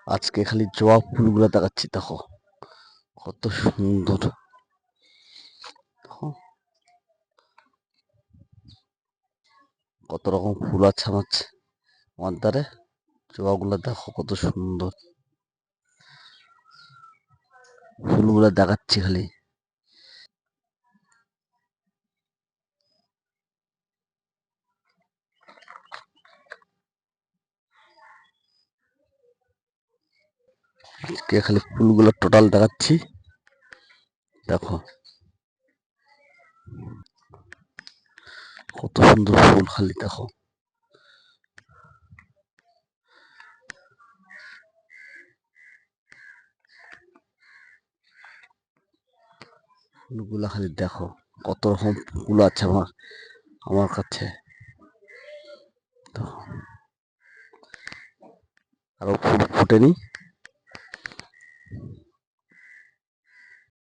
আজকে খালি জবা ফুলগুলো দেখাচ্ছি, দেখো কত সুন্দর। দেখো কত রকম ফুল আছে আমার দ্বারে। জবাগুলো দেখো কত সুন্দর, ফুলগুলো দেখাচ্ছি খালি। আজকে খালি ফুলগুলো টোটাল দেখাচ্ছি, দেখো কত সুন্দর ফুল, খালি দেখো। ফুলগুলো খালি দেখো, কত রকম ফুল আছে আমার কাছে। দেখো, আরো ফুল ফুটেনি।